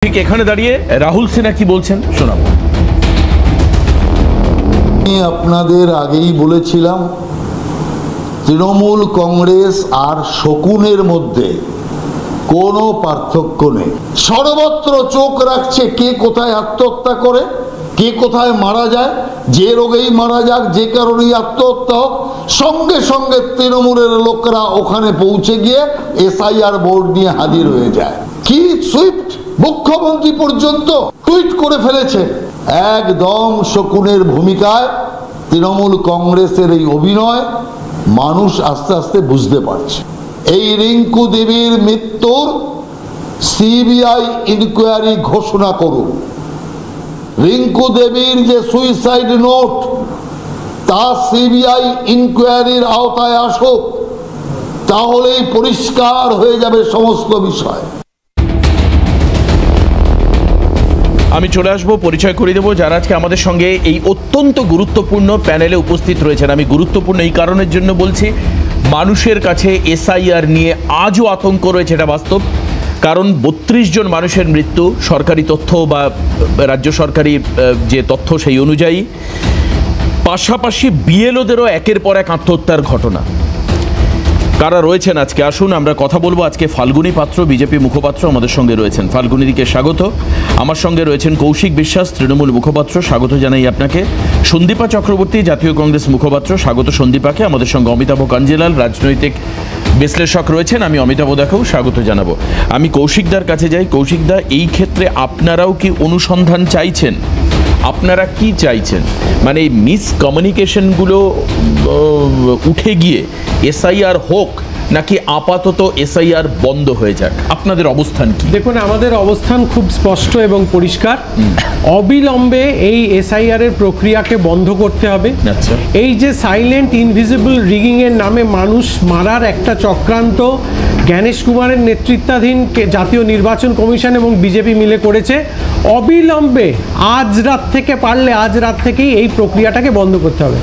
ঠিক এখানে দাঁড়িয়ে রাহুল সিনহা কি বলছেন শোনাবো। আমি আপনাদের আগেই বলেছিলাম তৃণমূল কংগ্রেস আর শকুনের মধ্যে কোনো পার্থক্য নেই। সর্বত্র চোখ রাখছে কে কোথায় আত্মহত্যা করে, কে কোথায় মারা যায়, যে রোগেই মারা যাক, যে কারণেই আত্মহত্যা হোক, সঙ্গে সঙ্গে তৃণমূলের লোকরা ওখানে পৌঁছে গিয়ে এসআইআর বোর্ড নিয়ে হাজির হয়ে যায়। কি সুইফট মুখ্যমন্ত্রী পর্যন্ত টুইট করে ফেলেছে। একদম শকুনের ভূমিকায় তৃণমূল কংগ্রেসের এই অভিনয় মানুষ আস্তে আস্তে বুঝতে পারছে। এই রিঙ্কু দেবীর মৃত্যুর সিবিআই ইনকোয়ারি ঘোষণা করুন। রিঙ্কু দেবীর যে সুইসাইড নোট তা সিবিআই ইনকোয়ারির আওতায় আসুক, তাহলেই পরিষ্কার হয়ে যাবে সমস্ত বিষয়। আমি চলে আসবো, পরিচয় করে দেবো যারা আজকে আমাদের সঙ্গে এই অত্যন্ত গুরুত্বপূর্ণ প্যানেলে উপস্থিত রয়েছেন। আমি গুরুত্বপূর্ণ এই কারণের জন্য বলছি, মানুষের কাছে এসআইআর নিয়ে আজও আতঙ্ক রয়েছে, এটা বাস্তব। কারণ 32 জন মানুষের মৃত্যু সরকারি তথ্য বা রাজ্য সরকারি যে তথ্য সেই অনুযায়ী, পাশাপাশি বিএলওদেরও একের পর এক আত্মহত্যার ঘটনা। কারা রয়েছেন আজকে আসুন আমরা কথা বলবো। আজকে ফাল্গুনী পাত্র বিজেপি মুখপাত্র আমাদের সঙ্গে রয়েছেন, ফাল্গুনীদিকে স্বাগত। আমার সঙ্গে রয়েছেন কৌশিক বিশ্বাস তৃণমূল মুখপাত্র, স্বাগত জানাই আপনাকে। সন্দীপা চক্রবর্তী জাতীয় কংগ্রেস মুখপাত্র, স্বাগত সন্দীপাকে। আমাদের সঙ্গে অমিতাভ কাঞ্জিলাল রাজনৈতিক বিশ্লেষক রয়েছেন, আমি অমিতাভ দেখাও স্বাগত জানাবো। আমি কৌশিকদার কাছে যাই। কৌশিকদা, এই ক্ষেত্রে আপনারাও কি অনুসন্ধান চাইছেন? আপনারা কি চাইছেন? মানে মিসকমিউনিকেশনগুলো উঠে গিয়ে এসআইআর হোক, নাকি আপাতত এসআইআর বন্ধ হয়ে যাক? আপনাদের অবস্থান কি? দেখুন, আমাদের অবস্থান খুব স্পষ্ট এবং পরিষ্কার। অবিলম্বে এই এসআইআর এর প্রক্রিয়াকে বন্ধ করতে হবে। আচ্ছা। এই যে সাইলেন্ট ইনভিজিবল রিগিং এর নামে মানুষ মারার একটা চক্রান্ত জ্ঞানেশ কুমারের নেতৃত্বাধীন জাতীয় নির্বাচন কমিশন এবং বিজেপি মিলে করেছে, অবিলম্বে আজ রাত থেকেই এই প্রক্রিয়াটাকে বন্ধ করতে হবে।